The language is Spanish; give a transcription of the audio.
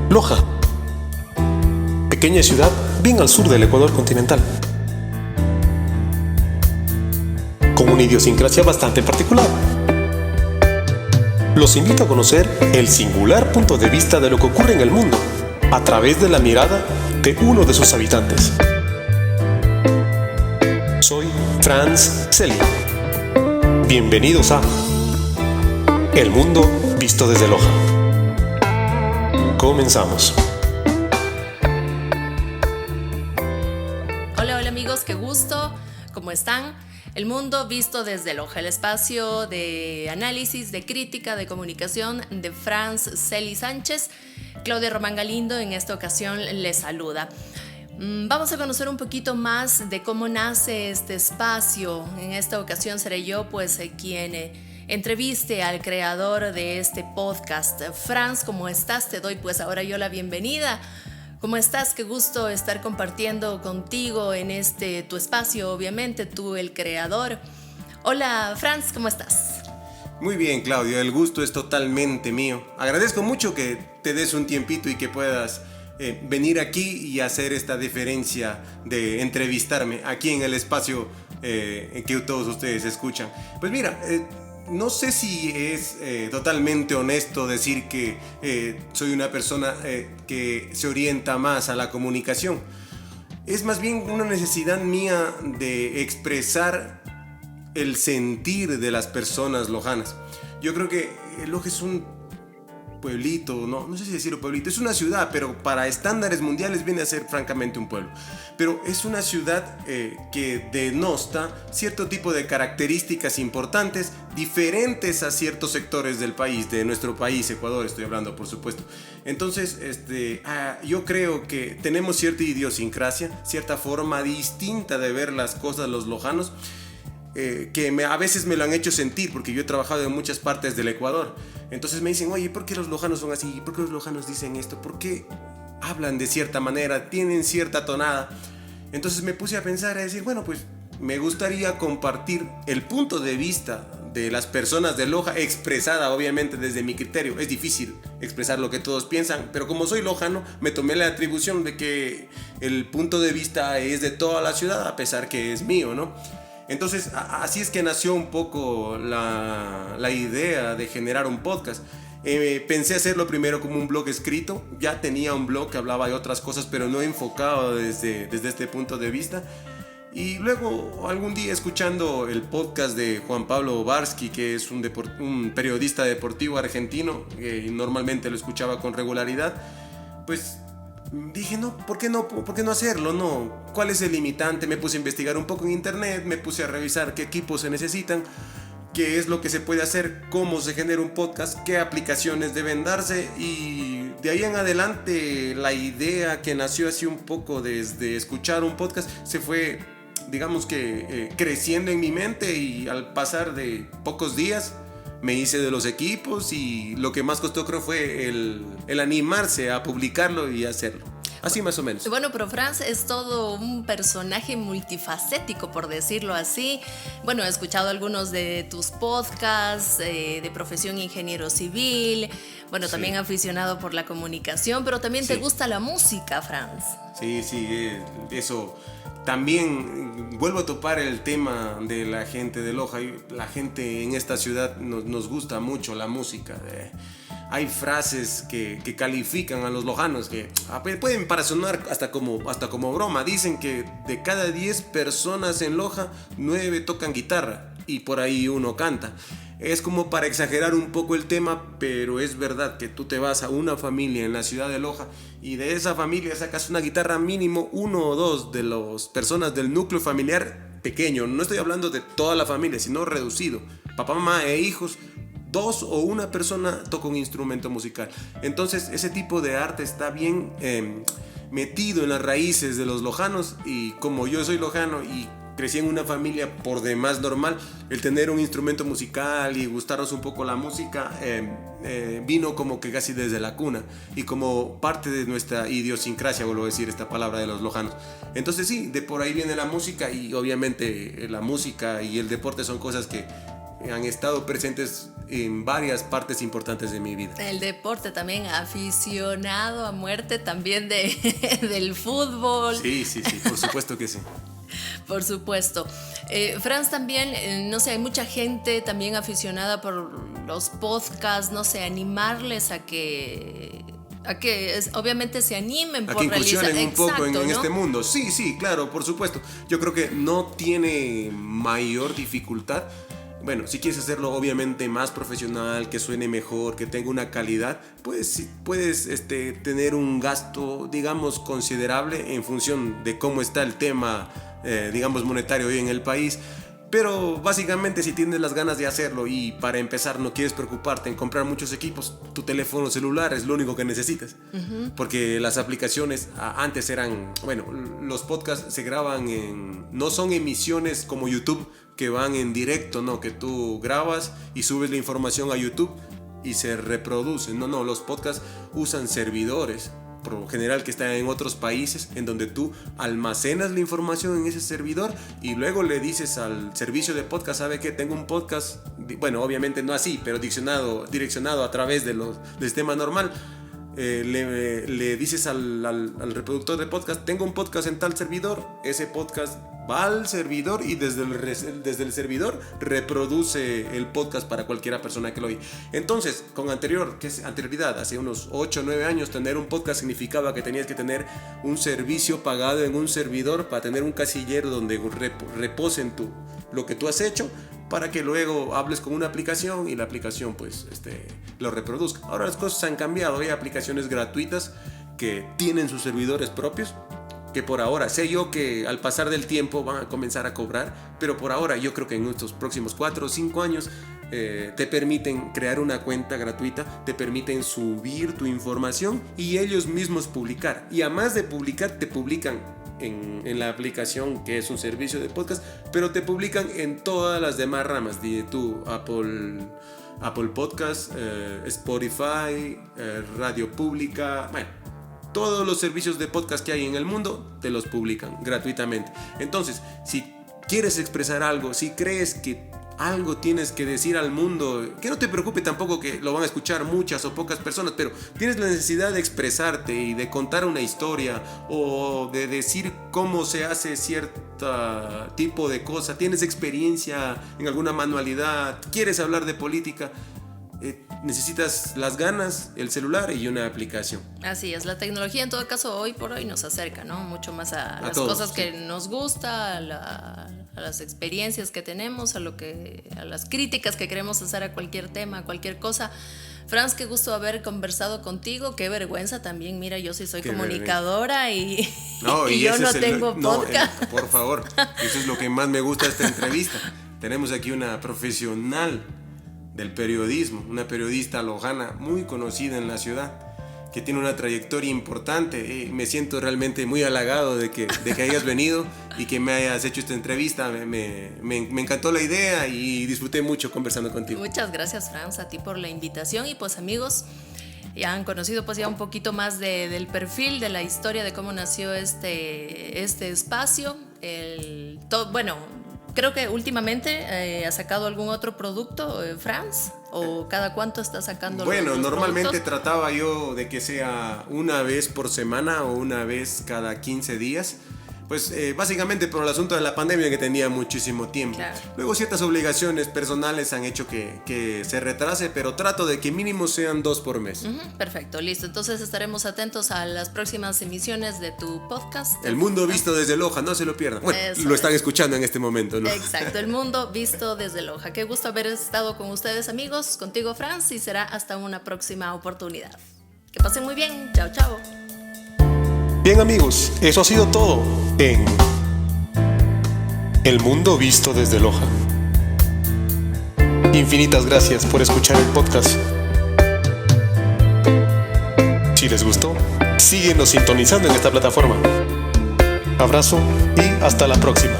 Loja, pequeña ciudad bien al sur del Ecuador continental, con una idiosincrasia bastante particular. Los invito a conocer el singular punto de vista de lo que ocurre en el mundo, a través de la mirada de uno de sus habitantes. Soy Franz Selli. Bienvenidos a El Mundo Visto desde Loja. Comenzamos. Hola amigos, qué gusto, ¿cómo están? El Mundo Visto desde Loja, el espacio de análisis, de crítica, de comunicación de Franz Selli Sánchez. Claudia Román Galindo en esta ocasión les saluda. Vamos a conocer un poquito más de cómo nace este espacio. En esta ocasión seré yo quien entreviste al creador de este podcast. Franz, ¿cómo estás? Te doy ahora yo la bienvenida. ¿Cómo estás? Qué gusto estar compartiendo contigo en tu espacio, obviamente, tú el creador. Hola Franz, ¿cómo estás? Muy bien, Claudio, el gusto es totalmente mío. Agradezco mucho que te des un tiempito y que puedas venir aquí y hacer esta deferencia de entrevistarme aquí en el espacio en que todos ustedes escuchan. Pues mira, no sé si es totalmente honesto decir que soy una persona que se orienta más a la comunicación. Es más bien una necesidad mía de expresar el sentir de las personas lojanas. Yo creo que Loja es un pueblito, no sé si decirlo pueblito, es una ciudad, pero para estándares mundiales viene a ser francamente un pueblo. Pero es una ciudad que denota cierto tipo de características importantes, diferentes a ciertos sectores del país, de nuestro país, Ecuador, estoy hablando, por supuesto. Entonces, yo creo que tenemos cierta idiosincrasia, cierta forma distinta de ver las cosas los lojanos, que a veces me lo han hecho sentir, porque yo he trabajado en muchas partes del Ecuador. Entonces me dicen, oye, ¿por qué los lojanos son así? ¿Por qué los lojanos dicen esto? ¿Por qué hablan de cierta manera? ¿Tienen cierta tonada? Entonces me puse a pensar, a decir, bueno, pues me gustaría compartir el punto de vista de las personas de Loja, expresada obviamente desde mi criterio. Es difícil expresar lo que todos piensan, pero como soy lojano, me tomé la atribución de que el punto de vista es de toda la ciudad, a pesar que es mío, ¿no? Entonces, así es que nació un poco la idea de generar un podcast. Pensé hacerlo primero como un blog escrito. Ya tenía un blog que hablaba de otras cosas, pero no enfocado desde este punto de vista. Y luego, algún día, escuchando el podcast de Juan Pablo Barsky, que es un periodista deportivo argentino, que normalmente lo escuchaba con regularidad, pues dije, no, ¿por qué no hacerlo? No, ¿cuál es el limitante? Me puse a investigar un poco en internet, me puse a revisar qué equipos se necesitan, qué es lo que se puede hacer, cómo se genera un podcast, qué aplicaciones deben darse, y de ahí en adelante la idea que nació así un poco desde escuchar un podcast se fue, digamos que creciendo en mi mente, y al pasar de pocos días me hice de los equipos, y lo que más costó creo fue el animarse a publicarlo y hacerlo. Así más o menos. Bueno, pero Franz es todo un personaje multifacético, por decirlo así. Bueno, he escuchado algunos de tus podcasts, de profesión ingeniero civil, bueno, sí. También aficionado por la comunicación, pero también sí. Te gusta la música, Franz. Sí, eso. También vuelvo a topar el tema de la gente de Loja. La gente en esta ciudad nos gusta mucho la música. Hay frases que califican a los lojanos que pueden para sonar hasta como broma. Dicen que de cada 10 personas en Loja, 9 tocan guitarra y por ahí uno canta. Es como para exagerar un poco el tema, pero es verdad que tú te vas a una familia en la ciudad de Loja y de esa familia sacas una guitarra, mínimo 1 o 2 de las personas del núcleo familiar pequeño. No estoy hablando de toda la familia, sino reducido. Papá, mamá e hijos, 2 o 1 persona toca un instrumento musical. Entonces ese tipo de arte está bien metido en las raíces de los lojanos, y como yo soy lojano y crecí en una familia por demás normal, el tener un instrumento musical y gustarnos un poco la música vino como que casi desde la cuna y como parte de nuestra idiosincrasia, vuelvo a decir esta palabra de los lojanos. Entonces sí, de por ahí viene la música, y obviamente la música y el deporte son cosas que han estado presentes en varias partes importantes de mi vida. El deporte también, aficionado a muerte también del fútbol. Sí, por supuesto que sí. Por supuesto. Franz, también, no sé, hay mucha gente también aficionada por los podcasts, no sé, animarles a que obviamente se animen a por que incursionen un poco en ¿no? este mundo. Sí, claro, por supuesto. Yo creo que no tiene mayor dificultad. Bueno, si quieres hacerlo obviamente más profesional, que suene mejor, que tenga una calidad, pues puedes tener un gasto, digamos, considerable en función de cómo está el tema, digamos, monetario hoy en el país. Pero básicamente, si tienes las ganas de hacerlo y para empezar no quieres preocuparte en comprar muchos equipos, tu teléfono celular es lo único que necesitas. Porque las aplicaciones antes eran, bueno, los podcasts se graban no son emisiones como YouTube que van en directo, no, que tú grabas y subes la información a YouTube y se reproducen. No, los podcasts usan servidores, por lo general que están en otros países, en donde tú almacenas la información en ese servidor y luego le dices al servicio de podcast, ¿sabe qué? Tengo un podcast, bueno, obviamente no así, pero direccionado a través del sistema normal. Le dices al reproductor de podcast, tengo un podcast en tal servidor, ese podcast va al servidor y desde el servidor reproduce el podcast para cualquiera persona que lo oye. Entonces, con anterioridad, hace unos 8 o 9 años, tener un podcast significaba que tenías que tener un servicio pagado en un servidor para tener un casillero donde reposen lo que tú has hecho, para que luego hables con una aplicación y la aplicación pues lo reproduzca. Ahora las cosas han cambiado, hay aplicaciones gratuitas que tienen sus servidores propios, que por ahora, sé yo que al pasar del tiempo van a comenzar a cobrar, pero por ahora yo creo que en estos próximos 4 o 5 años te permiten crear una cuenta gratuita, te permiten subir tu información y ellos mismos publicar. Y además de publicar, te publican en la aplicación que es un servicio de podcast, pero te publican en todas las demás ramas de tu Apple Podcast, Spotify, Radio Pública, bueno, todos los servicios de podcast que hay en el mundo te los publican gratuitamente. Entonces, si quieres expresar algo, si crees que algo tienes que decir al mundo, que no te preocupe tampoco que lo van a escuchar muchas o pocas personas, pero tienes la necesidad de expresarte y de contar una historia o de decir cómo se hace cierto tipo de cosa, tienes experiencia en alguna manualidad, quieres hablar de política, necesitas las ganas, el celular y una aplicación. Así es, la tecnología en todo caso hoy por hoy nos acerca, ¿no? Mucho más a las todos, cosas sí, que nos gusta, a las experiencias que tenemos, a las críticas que queremos hacer a cualquier tema, a cualquier cosa. Franz, qué gusto haber conversado contigo, qué vergüenza también, mira, yo sí soy comunicadora y yo no tengo podcast. Por favor, eso es lo que más me gusta de esta entrevista. Tenemos aquí una profesional del periodismo, una periodista lojana muy conocida en la ciudad, que tiene una trayectoria importante. Me siento realmente muy halagado de que hayas venido y que me hayas hecho esta entrevista. Me encantó la idea y disfruté mucho conversando contigo. Muchas gracias, Franz, a ti por la invitación. Y pues amigos, ya han conocido pues ya un poquito más del perfil, de la historia, de cómo nació este espacio. Bueno, creo que últimamente ha sacado algún otro producto, Franz, o cada cuánto está sacando. Bueno, los normalmente productos. trataba yo de que sea una vez por semana o una vez cada 15 días. Pues básicamente por el asunto de la pandemia, que tenía muchísimo tiempo. Claro. Luego ciertas obligaciones personales han hecho que se retrase, pero trato de que mínimo sean 2 por mes. Perfecto, listo. Entonces estaremos atentos a las próximas emisiones de tu podcast. El mundo visto desde Loja, no se lo pierdan. Bueno, Eso lo están escuchando en este momento, ¿no? Exacto, el mundo visto desde Loja. Qué gusto haber estado con ustedes, amigos, contigo, Franz, y será hasta una próxima oportunidad. Que pasen muy bien. Chao, chao. Bien amigos, eso ha sido todo en El Mundo Visto desde Loja. Infinitas gracias por escuchar el podcast. Si les gustó, síguenos sintonizando en esta plataforma. Abrazo y hasta la próxima.